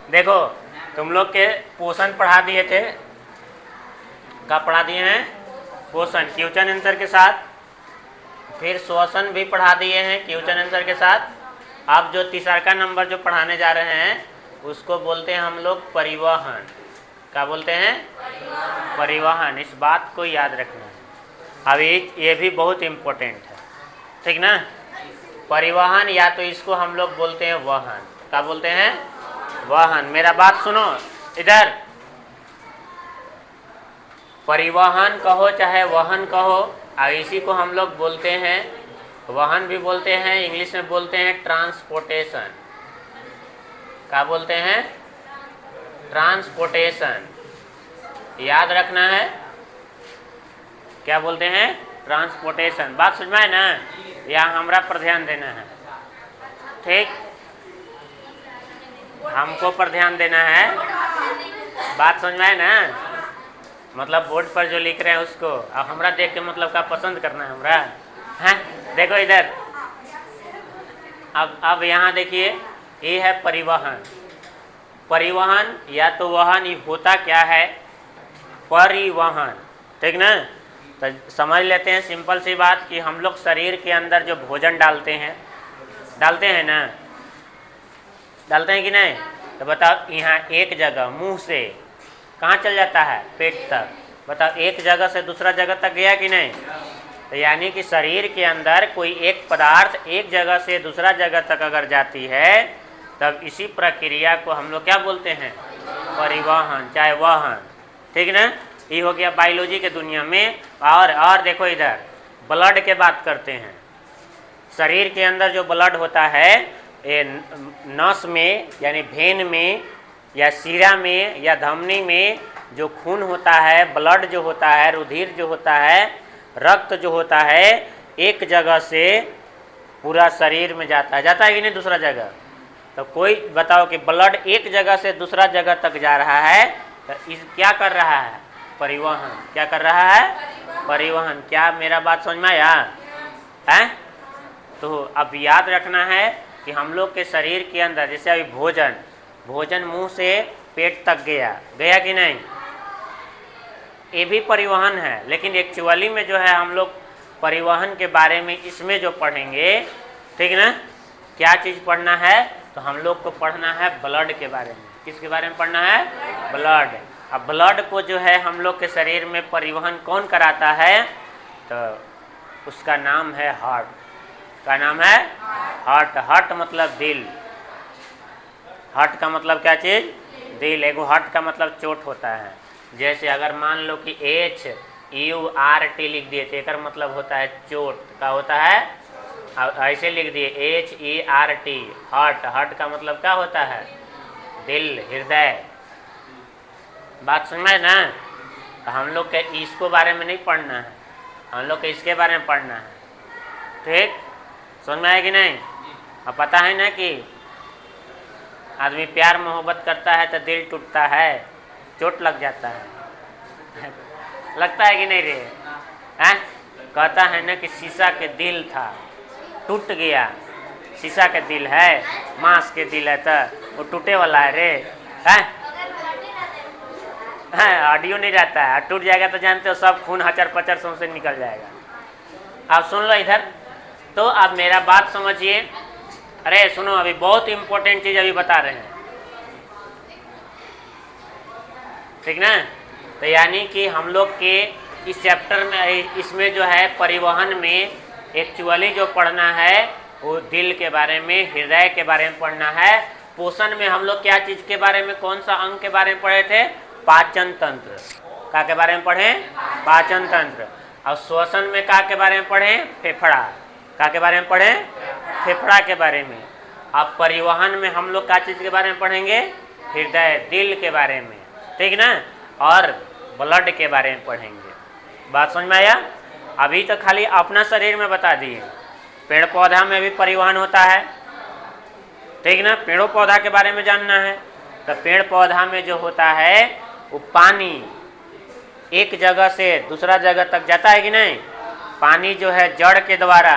देखो तुम लोग के पोषण पढ़ा दिए थे, क्या पढ़ा दिए हैं? पोषण क्वेश्चन आंसर के साथ। फिर श्वसन भी पढ़ा दिए हैं क्वेश्चन आंसर के साथ। अब जो तीसरा नंबर जो पढ़ाने जा रहे हैं उसको बोलते हैं हम लोग परिवहन। क्या बोलते हैं? परिवहन। इस बात को याद रखना है। अभी ये भी बहुत इम्पोर्टेंट है, ठीक ना? परिवहन या तो इसको हम लोग बोलते हैं वाहन। क्या बोलते हैं? वाहन। मेरा बात सुनो इधर, परिवहन कहो चाहे वाहन कहो, और इसी को हम लोग बोलते हैं, वाहन भी बोलते हैं, इंग्लिश में बोलते हैं ट्रांसपोर्टेशन। क्या बोलते हैं? ट्रांसपोर्टेशन। याद रखना है, क्या बोलते हैं? ट्रांसपोर्टेशन। बात समझ में आए ना? यहाँ हमरा पर ध्यान देना है, ठीक? हमको पर ध्यान देना है। बात समझ में आए ना? मतलब बोर्ड पर जो लिख रहे हैं उसको, अब हमरा देख के मतलब का पसंद करना है हमरा, हैं? देखो इधर, अब यहाँ देखिए, ये है परिवहन। परिवहन या तो वाहन, ये होता क्या है? परिवहन, ठीक ना? तो समझ लेते हैं सिंपल सी बात कि हम लोग शरीर के अंदर जो भोजन डालते हैं ना, डालते हैं कि नहीं? तो बताओ, यहाँ एक जगह मुंह से कहाँ चल जाता है? पेट तक। बताओ, एक जगह से दूसरा जगह तक गया कि नहीं? तो यानी कि शरीर के अंदर कोई एक पदार्थ एक जगह से दूसरा जगह तक अगर जाती है, तब इसी प्रक्रिया को हम लोग क्या बोलते हैं? परिवहन, चाहे वाहन, ठीक ना? ये हो गया बायोलॉजी के दुनिया में। और देखो इधर, ब्लड के बात करते हैं। शरीर के अंदर जो ब्लड होता है, ये नस में यानी भेन में या सीरा में या धमनी में जो खून होता है, ब्लड जो होता है, रुधिर जो होता है, रक्त जो होता है, एक जगह से पूरा शरीर में जाता है कि नहीं दूसरा जगह? तो कोई बताओ कि ब्लड एक जगह से दूसरा जगह तक जा रहा है, तो इस क्या कर रहा है? परिवहन। क्या कर रहा है? परिवहन। क्या मेरा बात समझ में आया है? तो अब याद रखना है कि हम लोग के शरीर के अंदर, जैसे अभी भोजन मुंह से पेट तक गया कि नहीं? ये भी परिवहन है, लेकिन एक्चुअली में जो है हम लोग परिवहन के बारे में इसमें जो पढ़ेंगे, ठीक ना? क्या चीज़ पढ़ना है? तो हम लोग को पढ़ना है ब्लड के बारे में। किसके बारे में पढ़ना है? ब्लड। अब ब्लड को जो है हम लोग के शरीर में परिवहन कौन कराता है? तो उसका नाम है हार्ट। का नाम है? हार्ट। हार्ट मतलब दिल। हार्ट का मतलब क्या चीज़? दिल। एगो हार्ट का मतलब चोट होता है। जैसे अगर मान लो कि HURT लिख दिए थे, इसका मतलब होता है चोट। का होता है? ऐसे लिख दिए HERT, हार्ट। हार्ट का मतलब क्या होता है? दिल, हृदय। बात समझ में ना? तो हम लोग के इसको बारे में नहीं पढ़ना है, हम लोग के इसके बारे में पढ़ना है, ठीक? समझ में आया कि नहीं? अब पता है ना कि आदमी प्यार मोहब्बत करता है तो दिल टूटता है, चोट लग जाता है लगता है कि नहीं रे? हैं? कहता है ना कि शीशा के दिल था, टूट गया। शीशा के दिल है, मांस के दिल है, तो वो टूटे वाला है रे। हैं? ऑडियो नहीं रहता है, टूट जाएगा तो जानते हो सब खून हचर पचर से निकल जाएगा। आप सुन लो इधर, तो आप मेरा बात समझिए। अरे सुनो, अभी बहुत इंपॉर्टेंट चीज़ अभी बता रहे हैं, ठीक ना? तो यानी कि हम लोग के इस चैप्टर में, इसमें जो है परिवहन में एक्चुअली जो पढ़ना है वो दिल के बारे में, हृदय के बारे में पढ़ना है। पोषण में हम लोग क्या चीज़ के बारे में, कौन सा अंग के बारे में पढ़े थे? पाचन तंत्र। का के बारे में पढ़े? पाचन तंत्र। और श्वसन में का के बारे में पढ़े? फेफड़ा। का के बारे में पढ़े? फेफड़ा के बारे में। अब परिवहन में हम लोग क्या चीज़ के बारे में पढ़ेंगे? हृदय, दिल के बारे में, ठीक ना? और ब्लड के बारे में पढ़ेंगे। बात समझ में आया? अभी तो खाली अपना शरीर में बता दिए, पेड़ पौधा में भी परिवहन होता है, ठीक ना? पेड़ों पौधा के बारे में जानना है तो पेड़ पौधा में जो होता है वो पानी एक जगह से दूसरा जगह तक जाता है कि नहीं? पानी जो है जड़ के द्वारा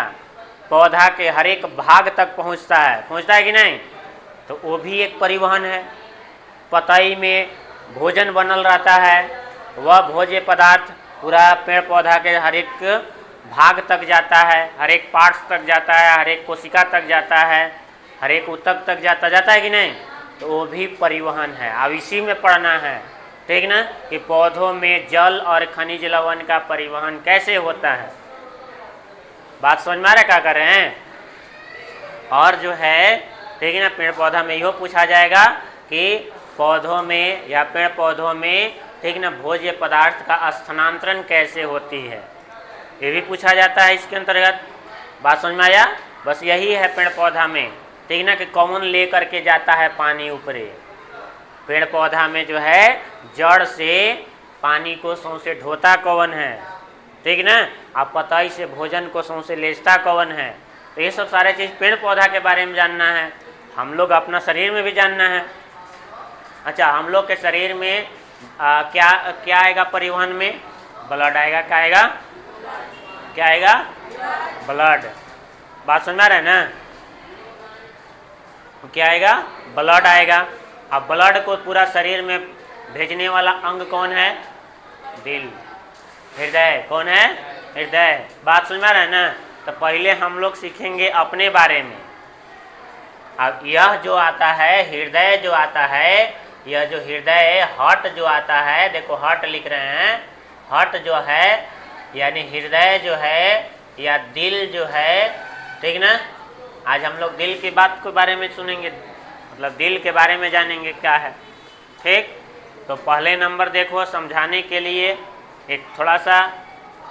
पौधा के हर एक भाग तक पहुंचता है कि नहीं? तो वो भी एक परिवहन है। पतई में भोजन बनल रहता है, वह भोज्य पदार्थ पूरा पेड़ पौधा के हर एक भाग तक जाता है, हर एक पार्ट्स तक जाता है, हर एक कोशिका तक जाता है, हर एक ऊतक तक जाता है कि नहीं? तो वो भी परिवहन है। अब इसी में पढ़ना है, ठीक ना, कि पौधों में जल और खनिज लवण का परिवहन कैसे होता है। बात समझ में आ रहा है क्या कर रहे हैं? और जो है, ठीक है ना, पेड़ पौधा में यह पूछा जाएगा कि पौधों में या पेड़ पौधों में, ठीक ना, भोज्य पदार्थ का स्थानांतरण कैसे होती है, ये भी पूछा जाता है इसके अंतर्गत। बात समझ में आया? बस यही है पेड़ पौधा में, ठीक ना, कि कौन ले करके जाता है पानी ऊपरे। पेड़ पौधा में जो है जड़ से पानी को सौंसे ढोता कौन है, ठीक ना, आप पतई से भोजन को सौंसे लेजता कौन है। तो ये सब सारे चीज़ पेड़ पौधा के बारे में जानना है। हम लोग अपना शरीर में भी जानना है। अच्छा, हम लोग के शरीर में क्या क्या आएगा परिवहन में? ब्लड आएगा। क्या आएगा? क्या आएगा? ब्लड। बात समझ में आ रहा है ना? क्या आएगा? ब्लड आएगा। अब ब्लड को पूरा शरीर में भेजने वाला अंग कौन है? दिल। हृदय कौन है? हृदय। बात समझ में आ रहा है ना? तो पहले हम लोग सीखेंगे अपने बारे में। अब यह जो आता है हृदय, जो आता है, यह जो हृदय हार्ट जो आता है, देखो हार्ट लिख रहे हैं, हार्ट जो है यानी हृदय जो है या दिल जो है, ठीक ना। आज हम लोग दिल की बात के बारे में सुनेंगे, मतलब दिल के बारे में जानेंगे क्या है, ठीक। तो पहले नंबर देखो, समझाने के लिए एक थोड़ा सा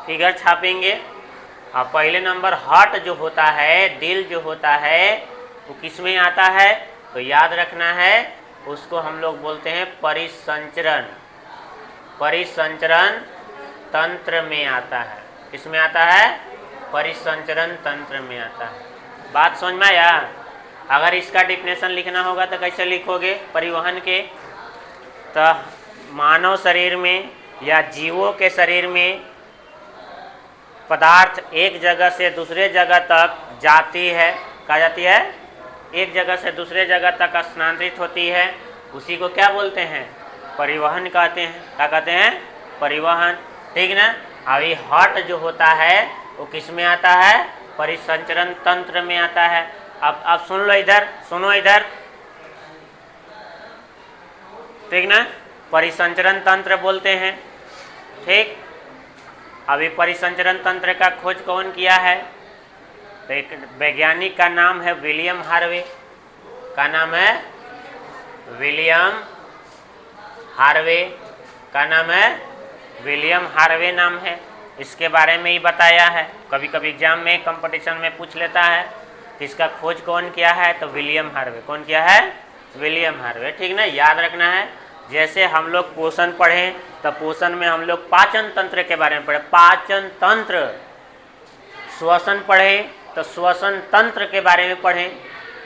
फिगर छापेंगे। और पहले नंबर हार्ट जो होता है, दिल जो होता है, वो किस में आता है? तो याद रखना है, उसको हम लोग बोलते हैं परिसंचरण। परिसंचरण तंत्र में आता है। किस में आता है? परिसंचरण तंत्र में आता है। बात समझ में आया? अगर इसका डिफिनेशन लिखना होगा तो कैसे लिखोगे परिवहन के? तो मानव शरीर में या जीवों के शरीर में पदार्थ एक जगह से दूसरे जगह तक जाती है। कहा जाती है? एक जगह से दूसरे जगह तक स्थानांतरित होती है, उसी को क्या बोलते हैं? परिवहन कहते हैं। क्या कहते हैं? परिवहन, ठीक ना। अभी हार्ट जो होता है वो किस में आता है? परिसंचरण तंत्र में आता है। अब सुन लो इधर, सुनो इधर, ठीक ना। परिसंचरण तंत्र बोलते हैं, ठीक। अभी परिसंचरण तंत्र का खोज कौन किया है? तो एक वैज्ञानिक का नाम है विलियम हार्वे। का नाम है? William Harvey. का नाम है? विलियम हार्वे नाम है। इसके बारे में ही बताया है। कभी कभी एग्जाम में कंपटीशन में पूछ लेता है कि इसका खोज कौन किया है, तो विलियम हार्वे। कौन किया है? विलियम हार्वे, ठीक ना। याद रखना है, जैसे हम लोग पोषण पढ़ें तो पोषण में हम लोग पाचन तंत्र के बारे में पढ़े, पाचन तंत्र। श्वसन पढ़ें तो श्वसन तंत्र के बारे में पढ़ें।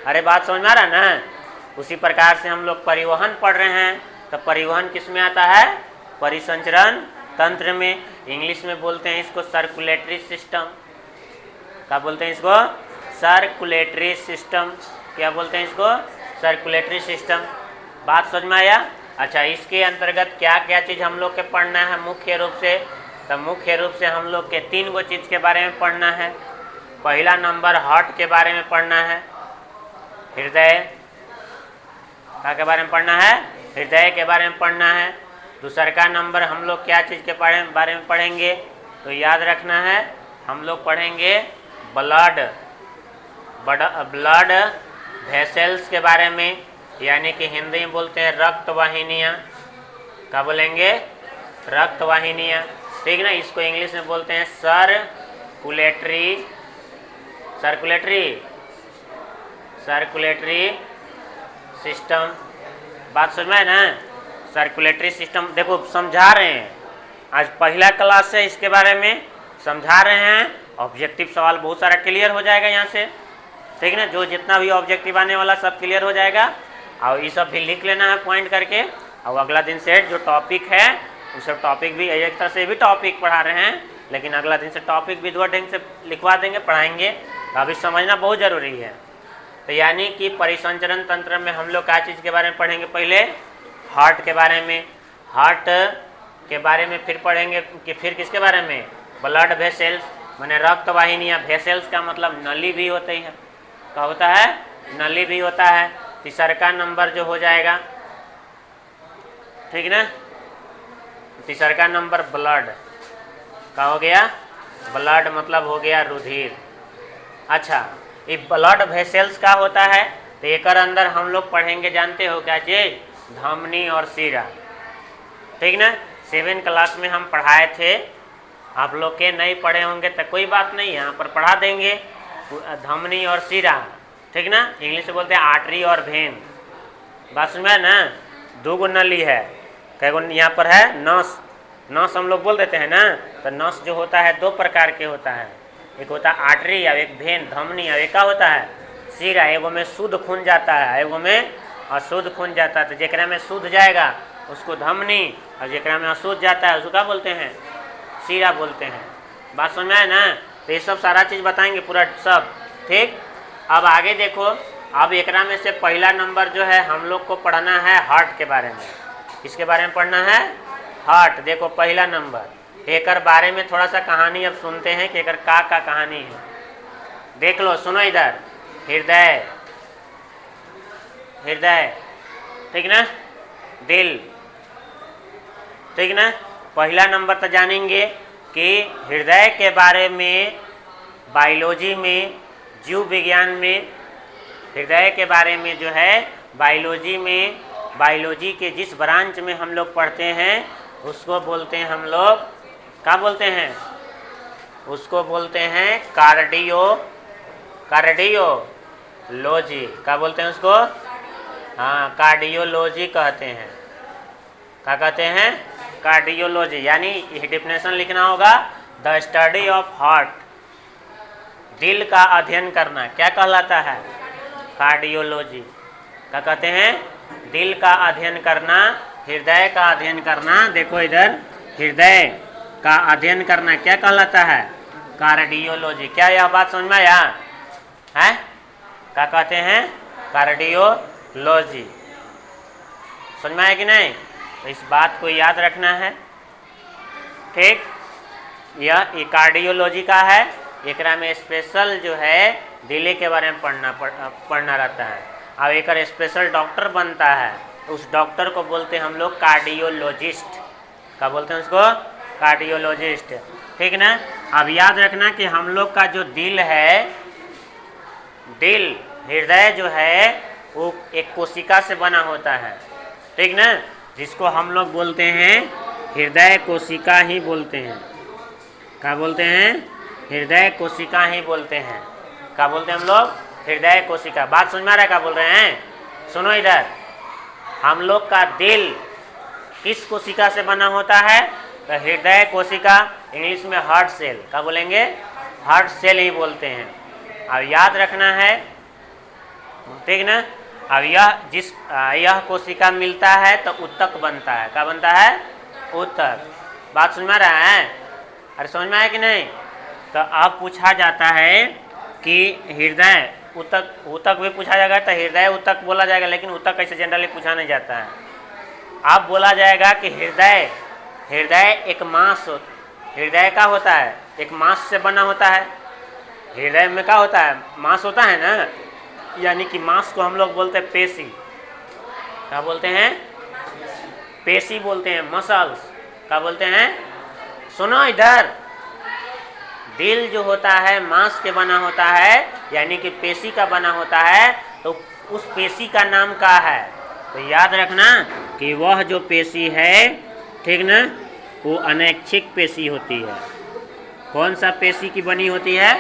अरे बात समझ में आ रहा है ना? उसी प्रकार से हम लोग परिवहन पढ़ रहे हैं, तो परिवहन किस में आता है? परिसंचरण तंत्र में। इंग्लिश में बोलते हैं इसको सर्कुलेटरी सिस्टम। क्या बोलते हैं इसको? Circulatory system. क्या बोलते हैं इसको? Circulatory system. बात समझ में आया? अच्छा, इसके अंतर्गत क्या क्या चीज़ हम लोग के पढ़ना है मुख्य रूप से? तो मुख्य रूप से हम लोग के 3 गो चीज़ के बारे में पढ़ना है। पहला नंबर हार्ट के बारे में पढ़ना है, हृदय के बारे में पढ़ना है, हृदय के बारे में पढ़ना है। दूसरा का नंबर हम लोग क्या चीज़ के बारे में पढ़ेंगे? तो याद रखना है, हम लोग पढ़ेंगे ब्लड वेसल्स के बारे में, यानी कि हिंदी में बोलते हैं रक्त वाहिनियाँ। क्या बोलेंगे? रक्त वाहिनियाँ, ठीक ना। इसको इंग्लिश में बोलते हैं सर्कुलेटरी सिस्टम। बात समझ में है ना? सर्कुलेटरी सिस्टम देखो समझा रहे हैं, आज पहला क्लास है, इसके बारे में समझा रहे हैं। ऑब्जेक्टिव सवाल बहुत सारा क्लियर हो जाएगा यहाँ से, ठीक ना। जो जितना भी ऑब्जेक्टिव आने वाला सब क्लियर हो जाएगा। और ये सब भी लिख लेना है पॉइंट करके। और अगला दिन से जो टॉपिक है उस सब टॉपिक भी एक तरह से भी टॉपिक पढ़ा रहे हैं, लेकिन अगला दिन से टॉपिक भी 2 ढंग से लिखवा देंगे, पढ़ाएंगे। अभी समझना बहुत ज़रूरी है। तो यानी कि परिसंचरण तंत्र में हम लोग क्या चीज़ के बारे में पढ़ेंगे? पहले हार्ट के बारे में, हार्ट के बारे में फिर पढ़ेंगे कि फिर किसके बारे में, ब्लड वेसल्स, माने रक्त वाहिनियाँ, वेसल्स का मतलब नली भी होती है, क्या होता है, नली भी होता है। तीसरा नंबर जो हो जाएगा, ठीक ना, तीसरा नंबर ब्लड का हो गया, ब्लड मतलब हो गया रुधिर। अच्छा, ये ब्लड वेसल्स का होता है तो एक अंदर हम लोग पढ़ेंगे, जानते हो क्या चीज, धमनी और शिरा, ठीक ना। 7 क्लास में हम पढ़ाए थे, आप लोग के नहीं पढ़े होंगे तो कोई बात नहीं, यहाँ पर पढ़ा देंगे, धमनी और शिरा, ठीक ना। इंग्लिश में बोलते हैं आर्टरी और वेन। बात समझ में ना, 2 गो नली है, कई गो यहाँ पर है, नस, नस हम लोग बोल देते हैं ना, तो नस जो होता है 2 प्रकार के होता है, एक होता है आर्टरी और एक वेन, धमनी, और एक होता है शिरा। एगो में शुद्ध खून जाता है, एगो में अशुद्ध खून जाता है, तो जेकरा में शुद्ध जाएगा उसको धमनी, और जेकरा में अशुद्ध जाता है उसको क्या बोलते हैं, शिरा बोलते हैं। बात समझ में आए ना, तो ये सब सारा चीज़ बताएंगे पूरा सब, ठीक। अब आगे देखो, अब एकरा में से पहला नंबर जो है हम लोग को पढ़ना है हार्ट के बारे में। किसके बारे में पढ़ना है, हार्ट। देखो पहला नंबर, एकर बारे में थोड़ा सा कहानी अब सुनते हैं कि एकर का कहानी है। देख लो, सुनो इधर, हृदय, हृदय, ठीक ना, दिल, ठीक ना। पहला नंबर तो जानेंगे कि हृदय के बारे में बायोलॉजी में, जीव विज्ञान में, हृदय के बारे में जो है बायोलॉजी में, बायोलॉजी के जिस ब्रांच में हम लोग पढ़ते हैं उसको बोलते हैं हम लोग, क्या बोलते हैं, उसको बोलते हैं कार्डियो, कार्डियोलॉजी, क्या बोलते हैं उसको, हाँ कार्डियोलॉजी कहते हैं। क्या कहते हैं, कार्डियोलॉजी, यानी ये डेफिनेशन लिखना होगा, द स्टडी ऑफ हार्ट, दिल का अध्ययन करना क्या कहलाता है, कार्डियोलॉजी। क्या कहते हैं, दिल का अध्ययन करना, हृदय का अध्ययन करना। देखो इधर, हृदय का अध्ययन करना क्या कहलाता है, कार्डियोलॉजी। क्या यह बात समझ में आया है, क्या कहते हैं, कार्डियोलॉजी। समझ में आया कि नहीं, तो इस बात को याद रखना है, ठीक। यह कार्डियोलॉजी का है, एकरा में स्पेशल जो है दिल के बारे में पढ़ना रहता है। अब एक स्पेशल डॉक्टर बनता है, उस डॉक्टर को बोलते हैं हम लोग कार्डियोलॉजिस्ट। क्या बोलते हैं उसको, कार्डियोलॉजिस्ट, ठीक ना। अब याद रखना कि हम लोग का जो दिल है, दिल, हृदय जो है वो एक कोशिका से बना होता है, ठीक ना, जिसको हम लोग बोलते हैं हृदय कोशिका ही बोलते हैं। क्या बोलते हैं, हृदय कोशिका ही बोलते हैं। क्या बोलते हैं हम लोग, हृदय कोशिका। बात समझ में आ रहा है क्या बोल रहे हैं, सुनो इधर, हम लोग का दिल किस कोशिका से बना होता है, तो हृदय कोशिका, इंग्लिश में हार्ट सेल, क्या बोलेंगे, हार्ट सेल ही बोलते हैं। अब याद रखना है, ठीक ना। अब यह कोशिका मिलता है तो उत्तक बनता है। क्या बनता है, उत्तक। बात समझ में आ रहा है, अरे समझ में आया कि नहीं। तो अब पूछा जाता है कि हृदय उत्तक भी पूछा जाएगा, तो हृदय उत्तक बोला जाएगा, लेकिन उत्तक ऐसे जनरली पूछा नहीं जाता है। अब बोला जाएगा कि हृदय एक मांस, हृदय का होता है, एक मांस से बना होता है। हृदय में क्या होता है, मांस होता है ना, यानी कि मांस को हम लोग बोलते हैं पेशी। क्या बोलते हैं, पेशी बोलते हैं, मसल्स। क्या बोलते हैं, सुनो इधर, दिल जो होता है मांस के बना होता है, यानी कि पेशी का बना होता है, तो उस पेशी का नाम क्या है, तो याद रखना कि वह जो पेशी है, ठीक ना, वो अनैच्छिक पेशी होती है। कौन सा पेशी की बनी होती है,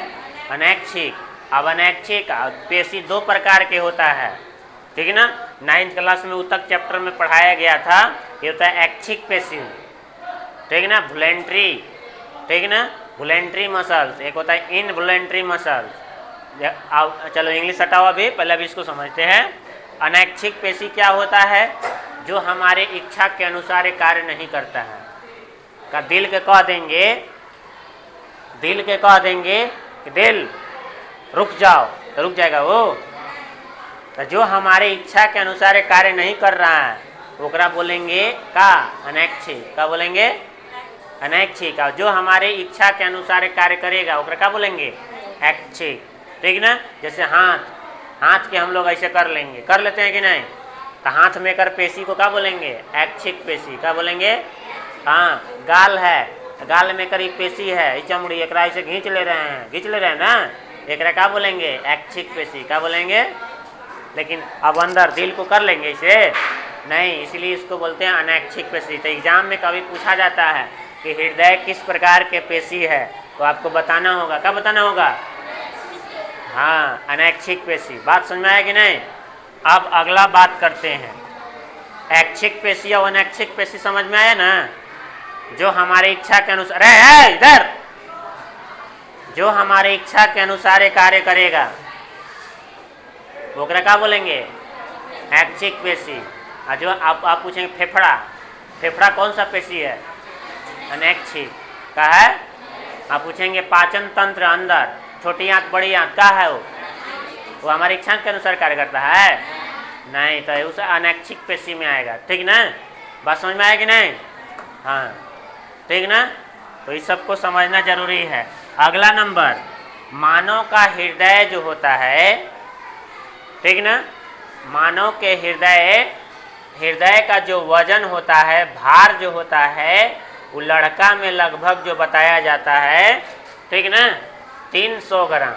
अनैच्छिक। अब अनैच्छिक पेशी 2 प्रकार के होता है, ठीक है ना। 9th क्लास में उत्तक चैप्टर में पढ़ाया गया था, ये होता है ऐच्छिक पेशी, ठीक है ना, वॉलंटरी, ठीक है ना, वॉलंटरी मसल्स, एक होता है इनवॉलंटरी मसल्स। अब चलो इंग्लिश हटाओ, अभी पहले अभी इसको समझते हैं। अनैच्छिक पेशी क्या होता है, जो हमारे इच्छा के अनुसार कार्य नहीं करता है। का दिल के कह देंगे कि दिल रुक जाओ, तो रुक जाएगा वो। तो जो हमारे इच्छा के अनुसार कार्य नहीं कर रहा है, ओकरा बोलेंगे का अनैच्छिक। का बोलेंगे अनैच्छिक। और जो हमारे इच्छा के अनुसार कार्य करेगा ओकरा का बोलेंगे ऐच्छिक। ठीक ना। जैसे हाथ के हम लोग ऐसे कर लेंगे, कर लेते हैं कि नहीं, तो हाथ में कर पेशी को क्या बोलेंगे ऐच्छिक पेशी। क्या बोलेंगे हाँ। गाल है, गाल में कर एक पेशी है, ये चमड़ी एक ऐसे खींच ले रहे हैं ना, एक क्या बोलेंगे ऐच्छिक पेशी। क्या बोलेंगे। लेकिन अब अंदर दिल को कर लेंगे इसे नहीं, इसलिए इसको बोलते हैं अनैच्छिक पेशी। तो एग्जाम में कभी पूछा जाता है कि हृदय किस प्रकार के पेशी है, तो आपको बताना होगा। क्या बताना होगा। हाँ अनैच्छिक पेशी। बात समझ में आया कि नहीं। अब अगला बात करते हैं, ऐच्छिक पेशी और अनैच्छिक पेशी समझ में आया ना। जो हमारे इच्छा के अनुसार इधर जो हमारे इच्छा के अनुसार कार्य करेगा वो क्या बोलेंगे ऐच्छिक पेशी। और जो आप पूछेंगे फेफड़ा कौन सा पेशी है अनैच्छिक का है। आप पूछेंगे पाचन तंत्र अंदर छोटी आंत बड़ी आंत का है, वो हमारी इच्छा के अनुसार कार्य करता है नहीं, तो उसे अनैच्छिक पेशी में आएगा। ठीक ना। बात समझ में आया कि नहीं। हाँ ठीक ना। तो इस सबको समझना जरूरी है। अगला नंबर, मानव का हृदय जो होता है, ठीक ना, मानव के हृदय का जो वजन होता है, भार जो होता है, वो लड़का में लगभग जो बताया जाता है, ठीक ना, 300 ग्राम।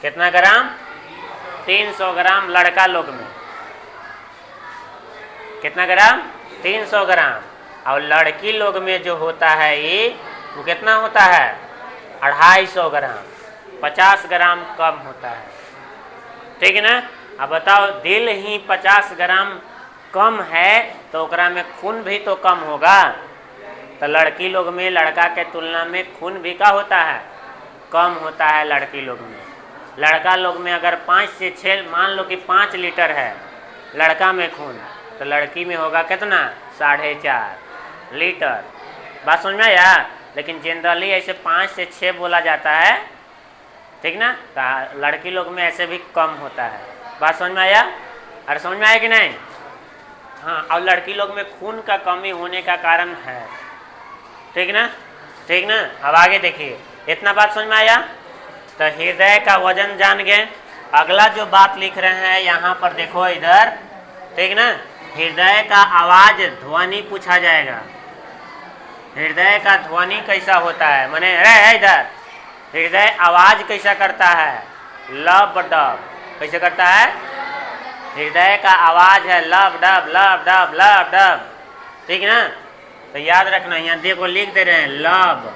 कितना ग्राम 300 ग्राम लड़का लोग में। कितना ग्राम 300 ग्राम। और लड़की लोग में जो होता है ये वो कितना होता है 250 ग्राम, 50 ग्राम कम होता है। ठीक है ना। अब बताओ दिल ही 50 ग्राम कम है तो ओकरा में खून भी तो कम होगा। तो लड़की लोग में लड़का के तुलना में खून भी का होता है कम होता है लड़की लोग में। लड़का लोग में अगर 5 से 6 मान लो कि 5 लीटर है लड़का में खून, तो लड़की में होगा कितना 4.5 लीटर। बात समझ में आया। लेकिन जनरली ऐसे 5 से 6 बोला जाता है, ठीक ना। तो लड़की लोग में ऐसे भी कम होता है। बात समझ में आया। अरे समझ में आया कि नहीं। हाँ, और लड़की लोग में खून का कमी होने का कारण है, ठीक ना, ठीक ना। अब आगे देखिए, इतना बात समझ में आया। तो हृदय का वजन जान गए। अगला जो बात लिख रहे हैं यहाँ पर देखो इधर, ठीक ना, हृदय का आवाज ध्वनि पूछा जाएगा। हृदय का ध्वनि कैसा होता है, माने अरे इधर हृदय आवाज कैसा करता है लब डब, कैसे करता है। हृदय का आवाज है लब डब लब डब लब डब, ठीक ना। तो याद रखना, यहाँ देखो लिख दे रहे हैं लब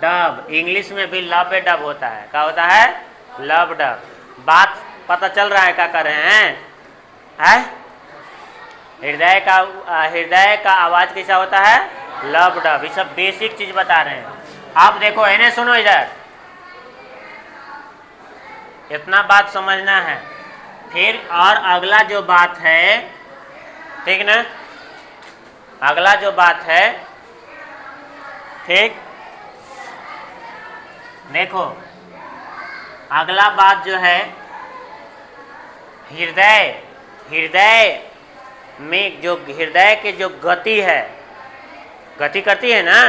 डब। इंग्लिश में भी लब डब होता है। क्या होता है लब डब। बात पता चल रहा है क्या कर रहे हैं। हृदय का आवाज कैसा होता है लब डब। ये सब बेसिक चीज बता रहे हैं। आप देखो इन्हें सुनो इधर, इतना बात समझना है। फिर और अगला जो बात है, ठीक ना, अगला जो बात है, ठीक, देखो अगला बात जो है हृदय में जो हृदय के जो गति है, गति करती है ना,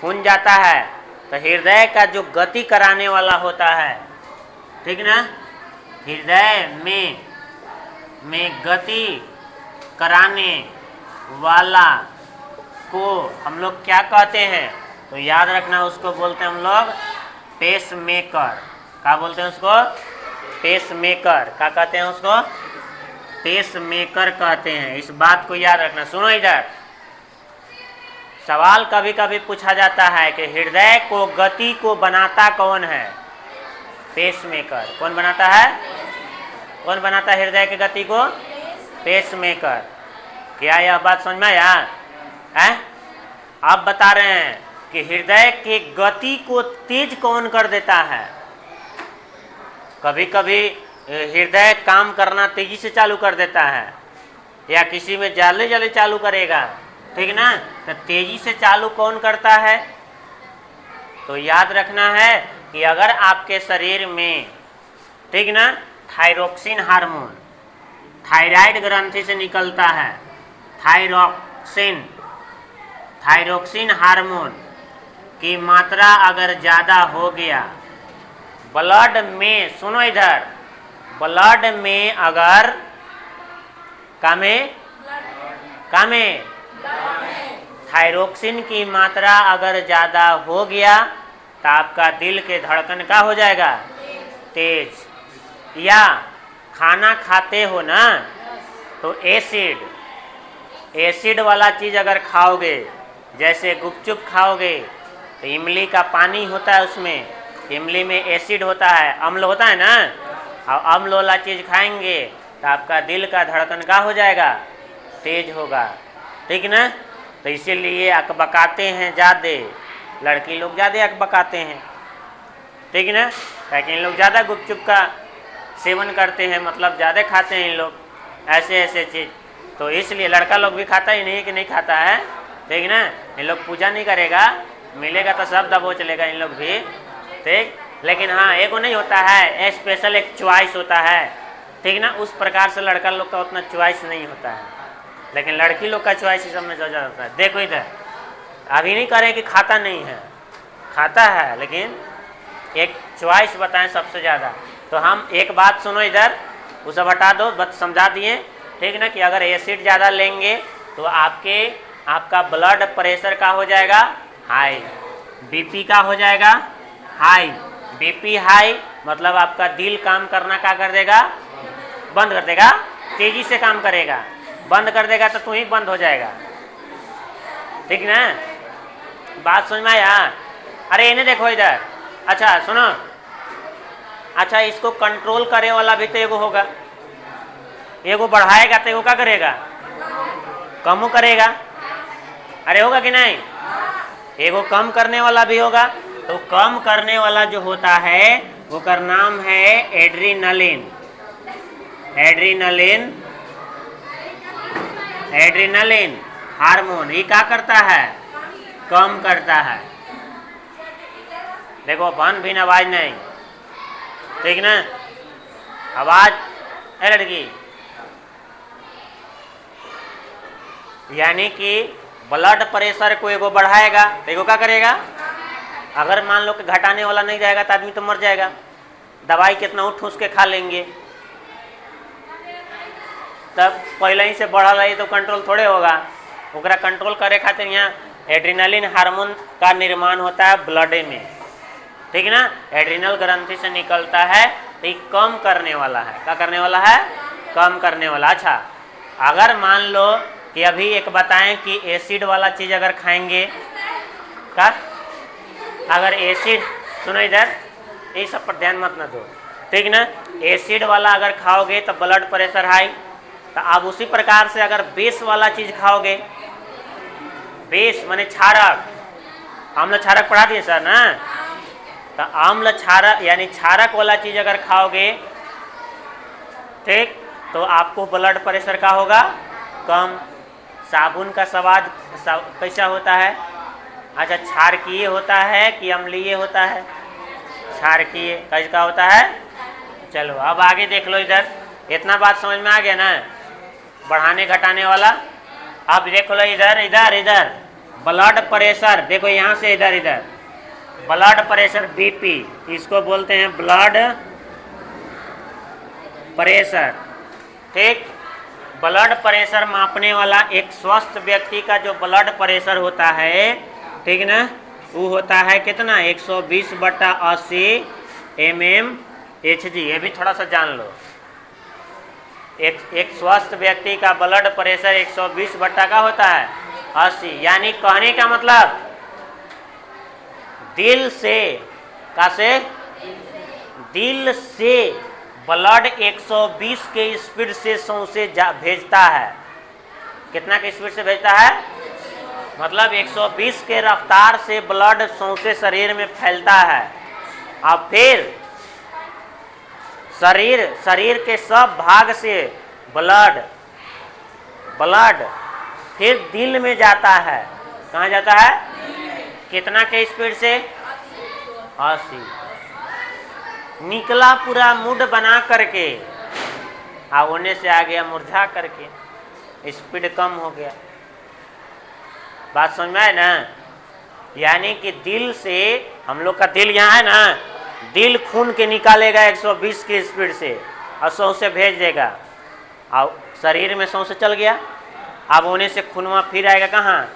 खून जाता है, तो हृदय का जो गति कराने वाला होता है, ठीक ना, हृदय में गति कराने वाला को हम लोग क्या कहते हैं, तो याद रखना, उसको बोलते हैं हम लोग पेस मेकर। क्या बोलते हैं उसको पेस मेकर। क्या कहते हैं उसको पेस मेकर कहते हैं। इस बात को याद रखना। सुनो इधर, सवाल कभी कभी पूछा जाता है कि हृदय को गति को बनाता कौन है, पेस मेकर। कौन बनाता है, कौन बनाता है हृदय की गति को, पेस मेकर। क्या यह बात समझ में आया है। आप बता रहे हैं कि हृदय की गति को तेज कौन कर देता है। कभी कभी हृदय काम करना तेजी से चालू कर देता है, या किसी में जल्दी चालू करेगा, ठीक ना। तो तेजी से चालू कौन करता है, तो याद रखना है कि अगर आपके शरीर में, ठीक ना, थायरोक्सिन हार्मोन थायराइड ग्रंथि से निकलता है, थायरोक्सिन, थायरोक्सिन हार्मोन की मात्रा अगर ज़्यादा हो गया ब्लड में, सुनो इधर, ब्लड में अगर कमे थायरोक्सिन की मात्रा अगर ज़्यादा हो गया तो आपका दिल के धड़कन का हो जाएगा तेज। या खाना खाते हो ना तो एसिड वाला चीज़ अगर खाओगे, जैसे गुपचुप खाओगे तो इमली का पानी होता है, उसमें इमली में एसिड होता है, अम्ल होता है ना, और अम्ल वाला चीज़ खाएंगे तो आपका दिल का धड़कन का हो जाएगा तेज होगा, ठीक ना। तो इसीलिए अकबकाते हैं ज़्यादा, लड़की लोग ज़्यादा अकबकाते हैं, ठीक ना, ताकि इन लोग ज़्यादा गुपचुप का सेवन करते हैं, मतलब ज़्यादा खाते हैं इन लोग ऐसे चीज़। तो इसलिए लड़का लोग भी खाता ही नहीं कि नहीं खाता है, ठीक ना। इन लोग पूजा नहीं करेगा, मिलेगा तो सब दबो चलेगा इन लोग भी, ठीक। लेकिन हाँ एक वो नहीं होता है स्पेशल, एक चॉइस होता है, ठीक ना। उस प्रकार से लड़का लोग का उतना चॉइस नहीं होता है, लेकिन लड़की लोग का चॉइस इस सब में ज़्यादा होता है। देखो इधर, अभी नहीं करें कि खाता नहीं है, खाता है, लेकिन एक चॉइस बताएं सबसे ज़्यादा। तो हम एक बात सुनो इधर, उसे हटा दो, बस समझा दिए, ठीक ना, कि अगर एसिड ज़्यादा लेंगे तो आपका ब्लड प्रेशर का हो जाएगा हाई, बीपी का हो जाएगा हाई। बीपी हाई मतलब आपका दिल काम करना क्या कर देगा, बंद कर देगा, तेजी से काम करेगा, बंद कर देगा तो तू ही बंद हो जाएगा, ठीक ना। बात समझ में आया? अरे इन्हें देखो इधर, अच्छा सुनो, अच्छा इसको कंट्रोल करे वाला भी तो एगो होगा, एगो बढ़ाएगा तो एगो क्या करेगा, कम करेगा, अरे होगा कि नहीं, एगो कम करने वाला भी होगा। तो कम करने वाला जो होता है वो का नाम है एड्रीनलिन। एड्रीनलिन हार्मोन, ये क्या करता है, कम करता है। देखो बन भी आवाज नहीं, ठीक ना, आवाज है लड़की, यानी कि ब्लड प्रेशर को एगो बढ़ाएगा तो एगो क्या करेगा, अगर मान लो कि घटाने वाला नहीं रहेगा तो आदमी तो मर जाएगा, दवाई कितना ठूस के खा लेंगे, तब पहले ही से बढ़ल रही तो कंट्रोल थोड़े होगा। ओकरा कंट्रोल करे खातिर यहाँ एड्रीनलिन हार्मोन का निर्माण होता है ब्लड में, ठीक ना, एड्रीनल ग्रंथि से निकलता है, तो ये कम करने वाला है, क्या करने वाला है, कम करने वाला। अच्छा अगर मान लो कि अभी एक बताएं कि एसिड वाला चीज़ अगर खाएंगे का, अगर एसिड, सुनो इधर, ये सब पर ध्यान मत न दो, ठीक ना, एसिड वाला अगर खाओगे तो ब्लड प्रेशर हाई। तो आप उसी प्रकार से अगर बेस वाला चीज़ खाओगे, बेस माने क्षारक, अम्ल क्षारक पढ़ा दिए सर ना, तो अम्ल क्षारक यानी क्षारक वाला चीज़ अगर खाओगे, ठीक, तो आपको ब्लड प्रेशर का होगा कम। साबुन का स्वाद कैसा होता है, अच्छा क्षारकीय होता है कि अम्लीय होता है, क्षारकीय कैसा होता है। चलो अब आगे देख लो इधर, इतना बात समझ में आ गया ना, बढ़ाने घटाने वाला। अब देख लो इधर ब्लड प्रेशर, देखो यहाँ से इधर ब्लड प्रेशर बीपी, इसको बोलते हैं ब्लड प्रेशर, ठीक। ब्लड प्रेशर मापने वाला एक स्वस्थ व्यक्ति का जो ब्लड प्रेशर होता है, ठीक ना, वो होता है कितना, 120/80 mmHg। ये भी थोड़ा सा जान लो, एक स्वस्थ व्यक्ति का ब्लड प्रेशर 120 बट्टा का होता है 80, यानी कहने का मतलब दिल से ब्लड 120 के स्पीड से सौंसे भेजता है। कितना के स्पीड से भेजता है, मतलब 120 के रफ्तार से ब्लड सौंसे शरीर में फैलता है। अब फिर शरीर के सब भाग से ब्लड फिर दिल में जाता है। कहाँ जाता है, कितना के स्पीड से, 80। निकला पूरा मूड बना करके, होने से आ गया मुरझा करके। स्पीड कम हो गया। बात समझ में आए ना? यानी कि दिल से, हम लोग का दिल यहाँ है ना, दिल खून के निकालेगा 120 की स्पीड से और 100 से भेज देगा, और शरीर में 100 से चल गया, अब होने से खूनवा फिर आएगा कहाँ?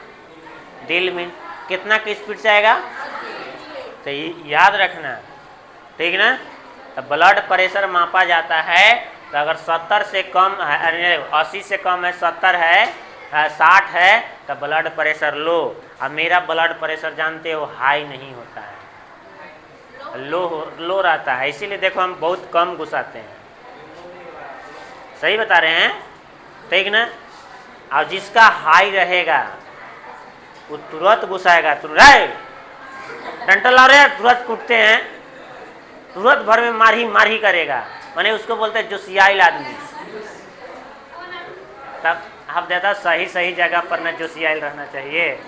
दिल में। कितना की स्पीड से आएगा? तो याद रखना, ठीक ना? तो ब्लड प्रेशर मापा जाता है, तो अगर 70 से कम है, 80 से कम है, 70 है, 60 है, तो ब्लड प्रेशर लो। अब मेरा ब्लड प्रेशर जानते हो हाई नहीं होता है, लो रहता है, इसीलिए देखो हम बहुत कम घुसाते हैं। सही बता रहे हैं, ठीक ना? और जिसका हाई रहेगा वो तुरंत घुसाएगा, तुरंत डंटल आ रहे हैं, तुरंत कूटते हैं, तुरंत भर में मार ही करेगा, माने उसको बोलते हैं जोशियाइल आदमी। तब आप देता सही जगह पर न जोशियाइल रहना चाहिए,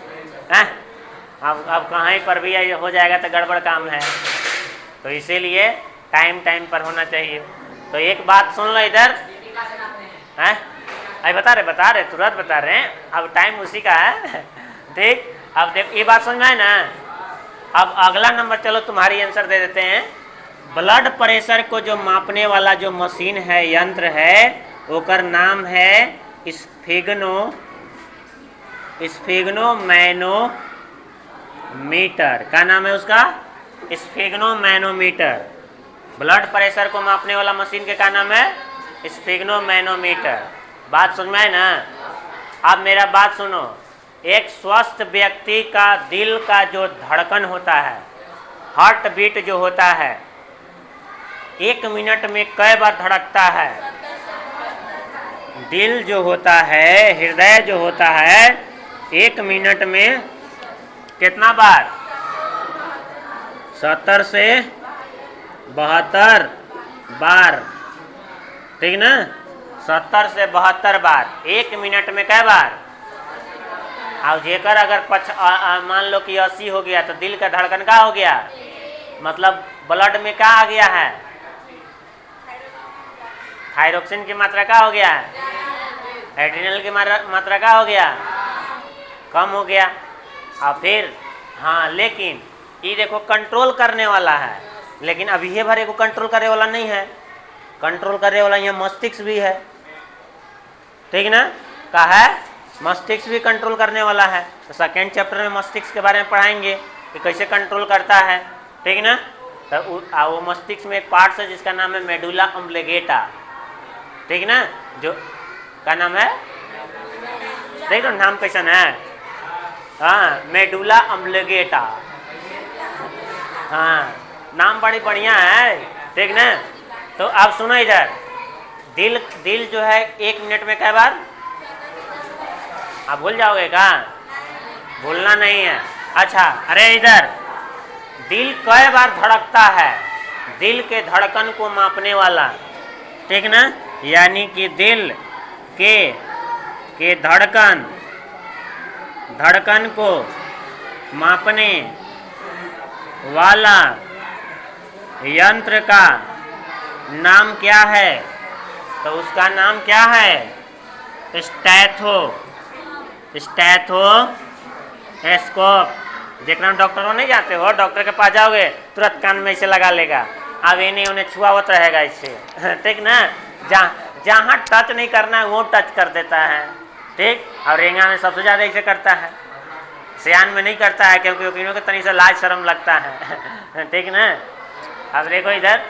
हैं? अब कहीं पर भी हो जाएगा तो गड़बड़ काम है, तो इसीलिए टाइम पर होना चाहिए। तो एक बात सुन लो इधर, हैं? अरे बता रहे तुरंत बता रहे हैं, अब टाइम उसी का है। देख, अब देख, ये बात समझ में आए ना? अब अगला नंबर चलो तुम्हारी आंसर दे देते हैं। ब्लड प्रेशर को जो मापने वाला जो मशीन है, यंत्र है, ओकर नाम है स्फिग्नोमैनोमीटर। क्या नाम है उसका? स्फिग्नोमैनोमीटर। ब्लड प्रेशर को मापने वाला मशीन के क्या नाम है? स्फिग्नोमैनोमीटर। बात समझ में आए ना? अब मेरा बात सुनो, एक स्वस्थ व्यक्ति का दिल का जो धड़कन होता है, हार्ट बीट जो होता है, 1 मिनट में कई बार धड़कता है? दिल जो होता है, हृदय जो होता है, 1 मिनट में कितना बार? 70 से 72 बार, ठीक ना? 70 से 72 बार 1 मिनट में कै बार? और जेकर अगर मान लो कि 80 हो गया तो दिल का धड़कन का हो गया, मतलब ब्लड में क्या आ गया है? थायरोक्सिन की मात्रा का हो गया है, एड्रिनल की मात्रा का हो गया, कम हो गया। और फिर हाँ, लेकिन ये देखो कंट्रोल करने वाला है, लेकिन अभी ये भरे को कंट्रोल करने वाला नहीं है। कंट्रोल करने वाला यहाँ मस्तिष्क भी है, ठीक ना? का है मस्तिष्क भी कंट्रोल करने वाला है। तो सेकेंड चैप्टर में मस्तिष्क के बारे में पढ़ाएंगे कि कैसे कंट्रोल करता है, ठीक ना? तो वो मस्तिष्क में एक पार्ट है जिसका नाम है मेडुला ऑब्लिगेटा, ठीक ना? जो का नाम है, देख लो नाम कैसन है, हाँ, मेडुला ऑब्लिगेटा। हाँ, नाम बड़ी बढ़िया है, ठीक ना? तो आप सुनो इधर, दिल जो है 1 मिनट में कै बार? आप भूल जाओगे क्या? भूलना नहीं है। अच्छा, अरे इधर, दिल कई बार धड़कता है? दिल के धड़कन को मापने वाला, ठीक ना? यानी कि दिल के धड़कन को मापने वाला यंत्र का नाम क्या है? तो उसका नाम क्या है? स्टेथोस्कोप। देखना डॉक्टर नहीं जाते हो, डॉक्टर के पास जाओगे तुरंत कान में इसे लगा लेगा, अब इन्हें उन्हें छुआवत रहेगा इससे, ठीक ना? जहाँ टच नहीं करना है वो टच कर देता है, ठीक? और रेंगा में सबसे ज़्यादा इसे करता है, सियान में नहीं करता है क्योंकि वकीलों को तनी से लाज शर्म लगता है, ठीक ना? अब देखो इधर,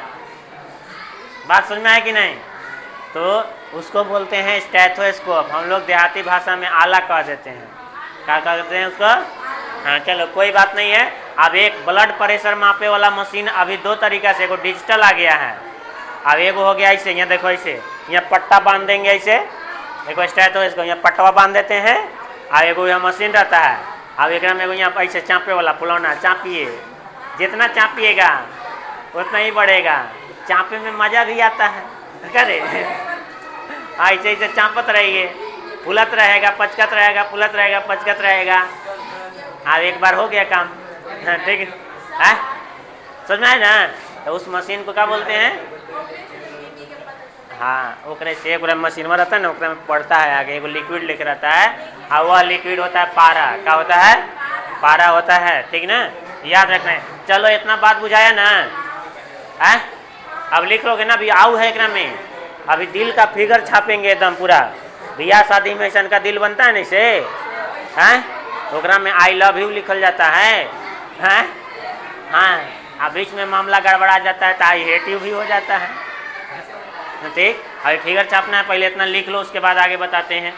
बात समझ में आए कि नहीं? तो उसको बोलते हैं स्टेथोस्कोप। हम लोग देहाती भाषा में आला कह देते हैं। क्या कहते हैं उसको? हाँ, चलो कोई बात नहीं है। अब एक ब्लड प्रेशर मापे वाला मशीन अभी 2 तरीका से, एगो डिजिटल आ गया है, अब एगो हो गया ऐसे, यहाँ देखो ऐसे, यहाँ पट्टा बांध देंगे ऐसे, एगो स्टेथोस्कोप यहाँ पट्टा बांध देते हैं, और एगो यहाँ मशीन रहता है, अब एक में एगो यहाँ ऐसे चाँपे वाला फुलौना, चाँपिए, जितना चाँपिएगा उतना ही बढ़ेगा। चाँपे में मज़ा भी आता है, करे ऐसे ऐसे चाँपत रहिए, फुलत रहेगा, पचकत रहेगा, फुलत रहेगा, पचकत रहेगा। अब एक बार हो गया काम, ठीक है? समझ में आए ना? तो उस मशीन को क्या बोलते हैं? हाँ ओकरे से एक मशीन में रहता है ना, ओकरे में पड़ता है आगे एगो लिक्विड लिख रहता है, और वह लिक्विड होता है पारा। क्या होता है? पारा होता है, ठीक ना, याद रखना है। चलो इतना बात बुझाया ना है? अब लिख लोगे ना, अभी आऊ है एकरा में, अभी दिल का फिगर छापेंगे एकदम पूरा। बियाह शादी में ऐसा का दिल बनता है ना इसे, हैं? ओकरा में आई लव यू लिखल जाता है, हैं? हाँ, अब बीच में मामला गड़बड़ा जाता है तो आई हेट यू भी हो जाता है, ठीक। अभी फिगर छापना है, पहले इतना लिख लो, उसके बाद आगे बताते हैं।